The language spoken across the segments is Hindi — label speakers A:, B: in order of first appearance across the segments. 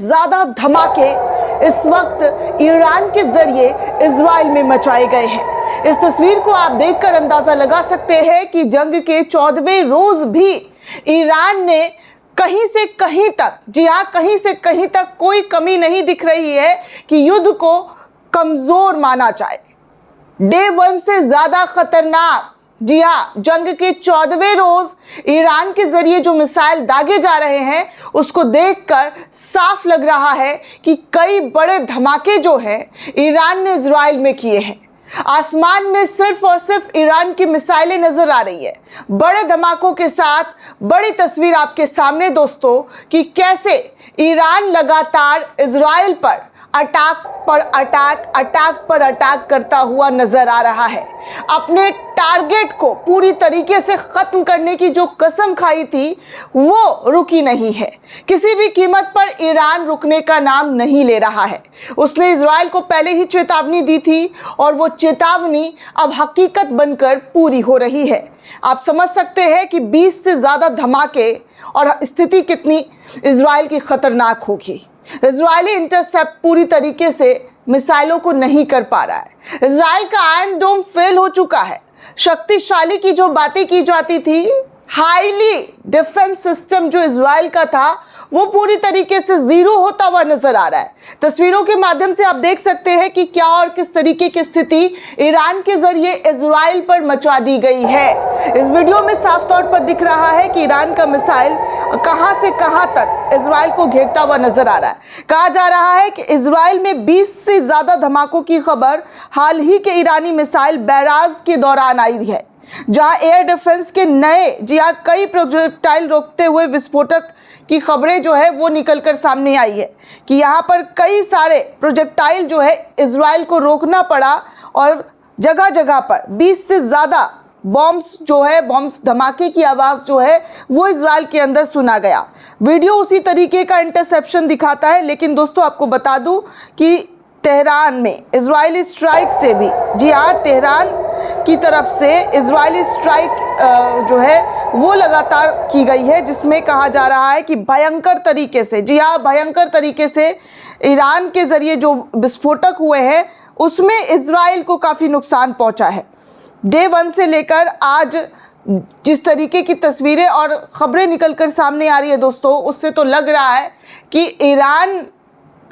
A: ज़्यादा धमाके इस वक्त ईरान के जरिए इजराइल में मचाए गए हैं। इस तस्वीर को आप देखकर अंदाजा लगा सकते हैं कि जंग के 14वें रोज भी ईरान ने कहीं से कहीं तक, जी हाँ कहीं से कहीं तक कोई कमी नहीं दिख रही है कि युद्ध को कमजोर माना जाए। डे 1 से ज्यादा खतरनाक, जी हाँ जंग के 14वें रोज ईरान के जरिए जो मिसाइल दागे जा रहे हैं उसको देखकर साफ लग रहा है कि कई बड़े धमाके जो है ईरान ने इजराइल में किए हैं। आसमान में सिर्फ और सिर्फ ईरान की मिसाइलें नजर आ रही है, बड़े धमाकों के साथ। बड़ी तस्वीर आपके सामने दोस्तों कि कैसे ईरान लगातार इजराइल पर अटैक पर अटैक करता हुआ नजर आ रहा है। अपने टारगेट को पूरी तरीके से खत्म करने की जो कसम खाई थी वो रुकी नहीं है। किसी भी कीमत पर ईरान रुकने का नाम नहीं ले रहा है। उसने इजराइल को पहले ही चेतावनी दी थी और वो चेतावनी अब हकीकत बनकर पूरी हो रही है। आप समझ सकते हैं कि 20 से ज्यादा धमाके और स्थिति कितनी इजराइल की खतरनाक होगी। इजरायली इंटरसेप्ट पूरी तरीके से मिसाइलों को नहीं कर पा रहा है। इजराइल का आयरन डोम फेल हो चुका है। शक्तिशाली की जो बातें की जाती थी, हाईली डिफेंस सिस्टम जो इजराइल का था वो पूरी तरीके से जीरो होता हुआ नजर आ रहा है। तस्वीरों के माध्यम से आप देख सकते हैं कि क्या और किस तरीके की स्थिति ईरान के जरिए इजराइल पर मचा दी गई है। इस वीडियो में साफ तौर पर दिख रहा है कि ईरान का मिसाइल कहां से कहां तक इजराइल को घेरता हुआ नजर आ रहा है। कहा जा रहा है कि इजराइल में 20 से ज्यादा धमाकों की खबर हाल ही के ईरानी मिसाइल बैराज के दौरान आई है, जहां एयर डिफेंस के नए, जी हाँ कई प्रोजेक्टाइल रोकते हुए विस्फोटक की खबरें जो है वो निकलकर सामने आई है कि यहाँ पर कई सारे प्रोजेक्टाइल जो है इजराइल को रोकना पड़ा और जगह जगह पर 20 से ज़्यादा बॉम्ब्स धमाके की आवाज़ जो है वो इजराइल के अंदर सुना गया। वीडियो उसी तरीके का इंटरसेप्शन दिखाता है। लेकिन दोस्तों आपको बता दूं कि तेहरान में इजरायली स्ट्राइक से भी, जी हाँ तेहरान की तरफ से इजरायली स्ट्राइक जो है वो लगातार की गई है, जिसमें कहा जा रहा है कि भयंकर तरीके से, जी हाँ भयंकर तरीके से ईरान के ज़रिए जो विस्फोटक हुए हैं उसमें इजराइल को काफ़ी नुकसान पहुंचा है। डे 1 से लेकर आज जिस तरीके की तस्वीरें और ख़बरें निकलकर सामने आ रही है दोस्तों, उससे तो लग रहा है कि ईरान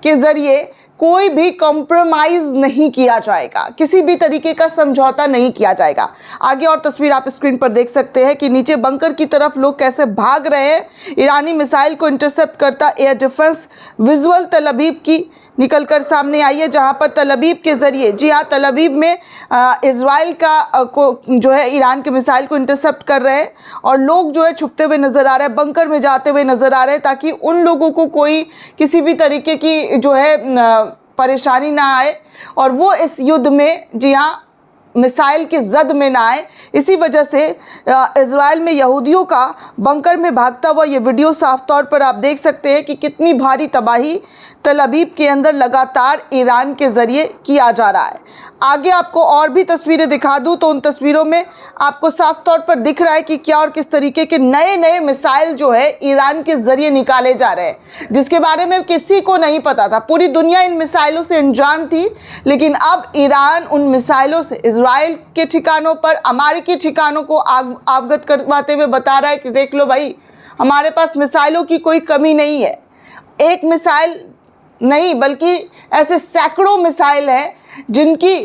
A: के ज़रिए कोई भी कॉम्प्रोमाइज़ नहीं किया जाएगा, किसी भी तरीके का समझौता नहीं किया जाएगा। आगे और तस्वीर आप स्क्रीन पर देख सकते हैं कि नीचे बंकर की तरफ लोग कैसे भाग रहे हैं। ईरानी मिसाइल को इंटरसेप्ट करता एयर डिफेंस विजुअल तल अवीव की निकलकर सामने आई है, जहां पर तल अवीव के ज़रिए, जी हाँ तल अवीव में इजराइल को जो है ईरान के मिसाइल को इंटरसेप्ट कर रहे हैं और लोग जो है छुपते हुए नज़र आ रहे हैं, बंकर में जाते हुए नज़र आ रहे हैं ताकि उन लोगों को कोई किसी भी तरीके की जो है परेशानी ना आए और वो इस युद्ध में, जी हाँ मिसाइल की जद में ना आए। इसी वजह से इजराइल में यहूदियों का बंकर में भागता हुआ ये वीडियो साफ तौर पर आप देख सकते हैं कि कितनी भारी तबाही तल अवीव के अंदर लगातार ईरान के ज़रिए किया जा रहा है। आगे आपको और भी तस्वीरें दिखा दूं तो उन तस्वीरों में आपको साफ तौर पर दिख रहा है कि क्या और किस तरीके के नए नए मिसाइल जो है ईरान के ज़रिए निकाले जा रहे हैं, जिसके बारे में किसी को नहीं पता था। पूरी दुनिया इन मिसाइलों से अनजान थी, लेकिन अब ईरान उन मिसाइलों से इजराइल के ठिकानों पर, अमेरिकी ठिकानों को अवगत करवाते हुए बता रहा है कि देख लो भाई, हमारे पास मिसाइलों की कोई कमी नहीं है। एक मिसाइल नहीं बल्कि ऐसे सैकड़ों मिसाइल हैं जिनकी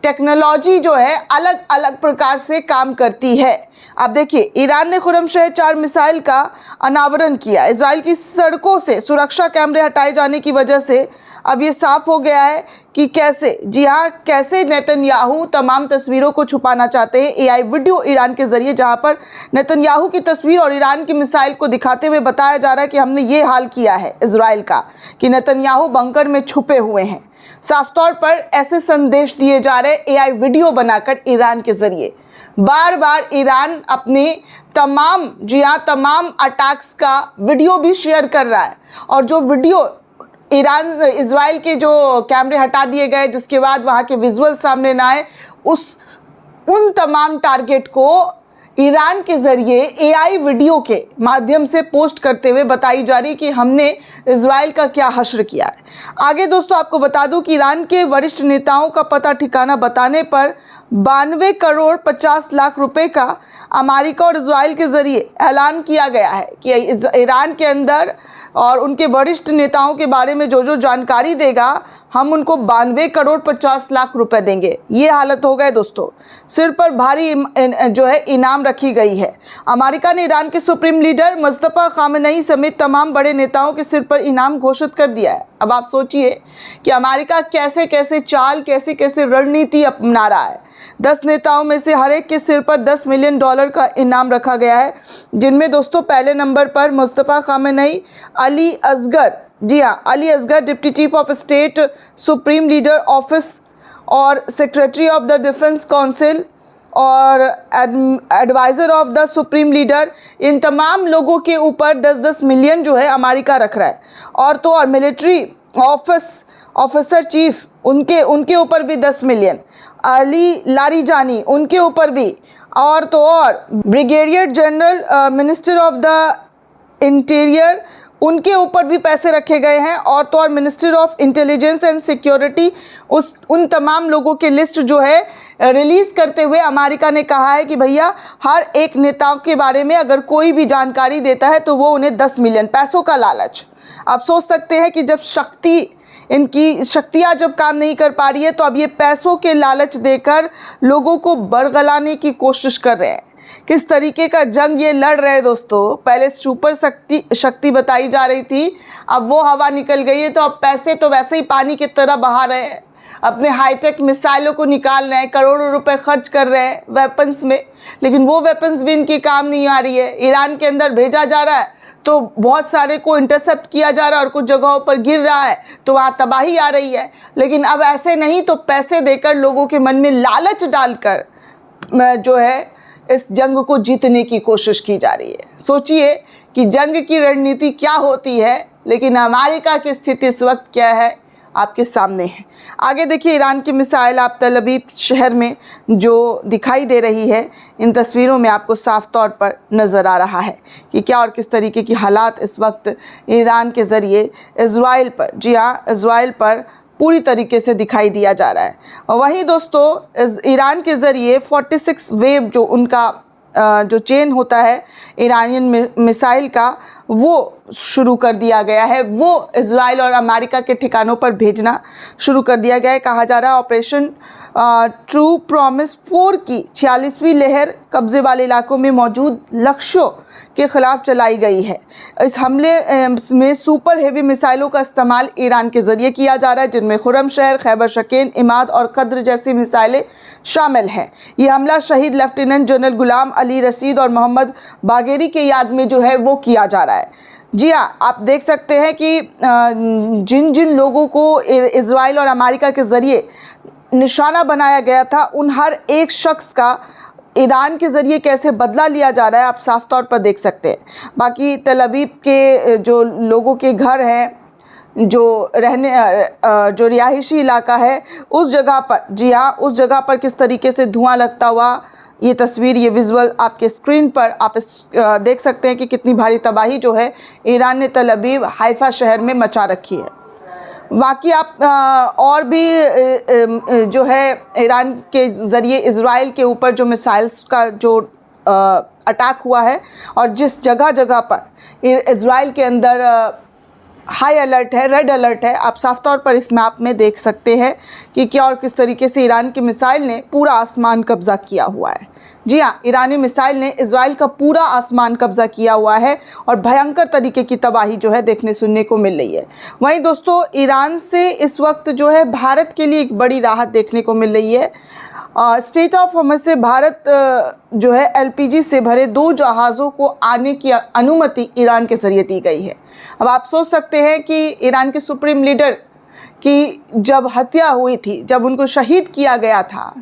A: टेक्नोलॉजी जो है अलग अलग प्रकार से काम करती है। अब देखिए ईरान ने खुरमशहर 4 मिसाइल का अनावरण किया। इजराइल की सड़कों से सुरक्षा कैमरे हटाए जाने की वजह से अब ये साफ हो गया है कि कैसे, जी हाँ कैसे नेतन्याहू तमाम तस्वीरों को छुपाना चाहते हैं। एआई वीडियो ईरान के ज़रिए जहाँ पर नेतन्याहू की तस्वीर और ईरान की मिसाइल को दिखाते हुए बताया जा रहा है कि हमने ये हाल किया है इजराइल का कि नेतन्याहू बंकर में छुपे हुए हैं। साफ तौर पर ऐसे संदेश दिए जा रहे एआई वीडियो बनाकर ईरान के ज़रिए। बार बार ईरान अपने तमाम, जी हाँ तमाम अटैक्स का वीडियो भी शेयर कर रहा है और जो वीडियो ईरान इजराइल के जो कैमरे हटा दिए गए जिसके बाद वहाँ के विजुअल सामने ना आए, उन तमाम टारगेट को ईरान के जरिए एआई वीडियो के माध्यम से पोस्ट करते हुए बताई जा रही कि हमने इजराइल का क्या हश्र किया है। आगे दोस्तों आपको बता दूं कि ईरान के वरिष्ठ नेताओं का पता ठिकाना बताने पर 92 करोड़ 50 लाख रुपए का अमेरिका और इजराइल के जरिए ऐलान किया गया है कि ईरान के अंदर और उनके वरिष्ठ नेताओं के बारे में जो जो जानकारी देगा हम उनको 92 करोड़ 50 लाख रुपए देंगे। ये हालत हो गए दोस्तों, सिर पर भारी जो है इनाम रखी गई है। अमेरिका ने ईरान के सुप्रीम लीडर मुस्तफा खामेनेई समेत तमाम बड़े नेताओं के सिर पर इनाम घोषित कर दिया है। अब आप सोचिए कि अमेरिका कैसे कैसे चाल, कैसे कैसे रणनीति अपना रहा है। 10 नेताओं में से हर एक के सिर पर $10 मिलियन का इनाम रखा गया है, जिनमें दोस्तों पहले नंबर पर मुस्तफा खामेनेई, अली असगर, जी हाँ, Ali Asghar deputy chief of state, supreme leader office और secretary of the defence council और adviser of the supreme leader, इन तमाम लोगों के ऊपर 10-10 मिलियन जो है अमेरिका रख रहा है। और तो और मिलिट्री ऑफिसर चीफ उनके ऊपर भी 10 मिलियन, अली लारीजानी उनके ऊपर भी, और तो और brigadier general minister of the interior उनके ऊपर भी पैसे रखे गए हैं। और तो और minister of intelligence and security उन तमाम लोगों की लिस्ट जो है रिलीज़ करते हुए अमेरिका ने कहा है कि भैया हर एक नेताओं के बारे में अगर कोई भी जानकारी देता है तो वो उन्हें 10 मिलियन, पैसों का लालच। आप सोच सकते हैं कि जब इनकी शक्तियाँ जब काम नहीं कर पा रही है तो अब ये पैसों के लालच देकर लोगों को बरगलाने की कोशिश कर रहे हैं। किस तरीके का जंग ये लड़ रहे हैं दोस्तों। पहले सुपर शक्ति बताई जा रही थी, अब वो हवा निकल गई है, तो अब पैसे तो वैसे ही पानी की तरह बहा रहे हैं, अपने हाईटेक मिसाइलों को निकाल रहे हैं, करोड़ों रुपए खर्च कर रहे हैं वेपन्स में, लेकिन वो वेपन्स भी इनकी काम नहीं आ रही है। ईरान के अंदर भेजा जा रहा है तो बहुत सारे को इंटरसेप्ट किया जा रहा है और कुछ जगहों पर गिर रहा है तो वहाँ तबाही आ रही है। लेकिन अब ऐसे नहीं, तो पैसे देकर लोगों के मन में लालच डालकर जो है इस जंग को जीतने की कोशिश की जा रही है। सोचिए कि जंग की रणनीति क्या होती है, लेकिन अमेरिका की स्थिति इस वक्त क्या है आपके सामने है। आगे देखिए, ईरान की मिसाइल आप तल अवीव शहर में जो दिखाई दे रही है, इन तस्वीरों में आपको साफ तौर पर नज़र आ रहा है कि क्या और किस तरीके की हालात इस वक्त ईरान के ज़रिए इजराइल पर, जी हाँ, इजराइल पर पूरी तरीके से दिखाई दिया जा रहा है। और वहीं दोस्तों ईरान के ज़रिए 46 वेव जो उनका जो चेन होता है ईरानियन मिसाइल का, वो शुरू कर दिया गया है। वो इजराइल और अमेरिका के ठिकानों पर भेजना शुरू कर दिया गया है। कहा जा रहा है ऑपरेशन ट्रू प्रॉमिस 4 की 46वीं लहर कब्जे वाले इलाकों में मौजूद लक्ष्यों के खिलाफ चलाई गई है। इस हमले में सुपर हेवी मिसाइलों का इस्तेमाल ईरान के ज़रिए किया जा रहा है, जिनमें खुर्रमशहर, खैबर शकीन, इमाद और कद्र जैसी मिसाइलें शामिल हैं। ये हमला शहीद लेफ्टिनेंट जनरल गुलाम अली रशीद और मोहम्मद बागेरी के याद में जो है वो किया जा रहा है। जी हाँ, आप देख सकते हैं कि जिन जिन लोगों को इजराइल और अमेरिका के ज़रिए निशाना बनाया गया था, उन हर एक शख्स का ईरान के ज़रिए कैसे बदला लिया जा रहा है आप साफ तौर पर देख सकते हैं। बाकी तल अवीव के जो लोगों के घर हैं, जो रिहायशी इलाका है, उस जगह पर, जी हाँ, उस जगह पर किस तरीके से धुआं लगता हुआ ये तस्वीर, ये विजुअल आपके स्क्रीन पर आप देख सकते हैं कि कितनी भारी तबाही जो है ईरान ने तल अवीव, हाइफा शहर में मचा रखी है। बाकी आप और भी जो है ईरान के ज़रिए इजराइल के ऊपर जो मिसाइल्स का जो अटैक हुआ है और जिस जगह जगह पर इजराइल के अंदर हाई अलर्ट है, रेड अलर्ट है, आप साफ तौर पर इस मैप में देख सकते हैं कि क्या और किस तरीके से ईरान की मिसाइल ने पूरा आसमान कब्ज़ा किया हुआ है। जी हाँ, ईरानी मिसाइल ने इजराइल का पूरा आसमान कब्ज़ा किया हुआ है और भयंकर तरीके की तबाही जो है देखने सुनने को मिल रही है। वहीं दोस्तों ईरान से इस वक्त जो है भारत के लिए एक बड़ी राहत देखने को मिल रही है। स्टेट ऑफ हॉर्मज़ से भारत जो है एलपीजी से भरे 2 जहाज़ों को आने की अनुमति ईरान के ज़रिए दी गई है। अब आप सोच सकते हैं कि ईरान के सुप्रीम लीडर की जब हत्या हुई थी, जब उनको शहीद किया गया था,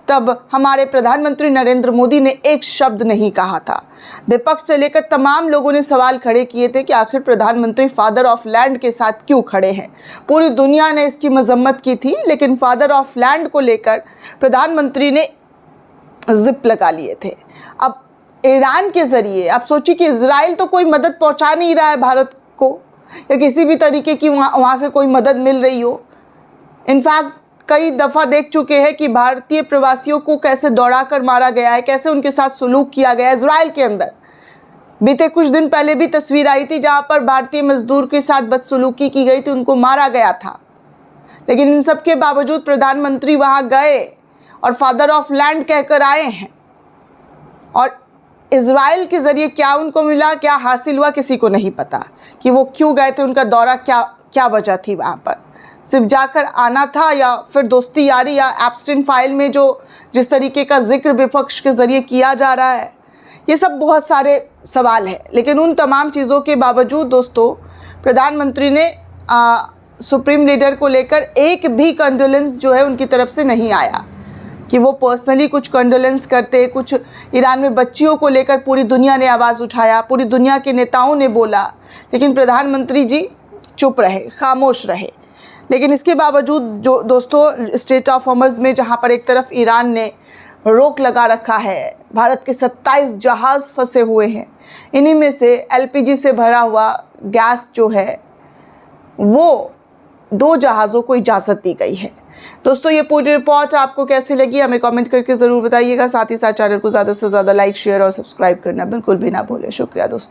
A: तब हमारे प्रधानमंत्री नरेंद्र मोदी ने एक शब्द नहीं कहा था। विपक्ष से लेकर तमाम लोगों ने सवाल खड़े किए थे कि आखिर प्रधानमंत्री फादर ऑफ लैंड के साथ क्यों खड़े हैं। पूरी दुनिया ने इसकी मजम्मत की थी, लेकिन फादर ऑफ लैंड को लेकर प्रधानमंत्री ने जिप लगा लिए थे। अब ईरान के ज़रिए, आप सोचिए कि इजराइल तो कोई मदद पहुंचा नहीं रहा है भारत को, या किसी भी तरीके की वहाँ से कोई मदद मिल रही हो। इनफैक्ट कई दफ़ा देख चुके हैं कि भारतीय प्रवासियों को कैसे दौड़ा कर मारा गया है, कैसे उनके साथ सुलूक किया गया है इजराइल के अंदर। बीते कुछ दिन पहले भी तस्वीर आई थी जहाँ पर भारतीय मजदूर के साथ बदसलूकी की गई थी, उनको मारा गया था। लेकिन इन सब के बावजूद प्रधानमंत्री वहाँ गए और फादर ऑफ लैंड कहकर आए हैं, और इजराइल के ज़रिए क्या उनको मिला, क्या हासिल हुआ, किसी को नहीं पता कि वो क्यों गए थे, उनका दौरा क्या वजह थी वहाँ पर। सिर्फ जाकर आना था, या फिर दोस्ती यारी, या एब्स्टेंट फाइल में जिस तरीके का जिक्र विपक्ष के ज़रिए किया जा रहा है, ये सब बहुत सारे सवाल हैं। लेकिन उन तमाम चीज़ों के बावजूद दोस्तों, प्रधानमंत्री ने सुप्रीम लीडर को लेकर एक भी कंडोलेंस जो है उनकी तरफ से नहीं आया कि वो पर्सनली कुछ कंडोलेंस करते। कुछ ईरान में बच्चियों को लेकर पूरी दुनिया ने आवाज़ उठाया, पूरी दुनिया के नेताओं ने बोला, लेकिन प्रधानमंत्री जी चुप रहे, खामोश रहे। लेकिन इसके बावजूद जो दोस्तों स्ट्रेट ऑफ हॉर्मुज़ में जहाँ पर एक तरफ ईरान ने रोक लगा रखा है, भारत के 27 जहाज़ फंसे हुए हैं, इन्हीं में से LPG से भरा हुआ गैस जो है वो 2 जहाज़ों को इजाज़त दी गई है। दोस्तों ये पूरी रिपोर्ट आपको कैसी लगी हमें कमेंट करके ज़रूर बताइएगा। साथ ही साथ चैनल को ज़्यादा से ज़्यादा लाइक, शेयर और सब्सक्राइब करना बिल्कुल भी ना भूलें। शुक्रिया दोस्तों।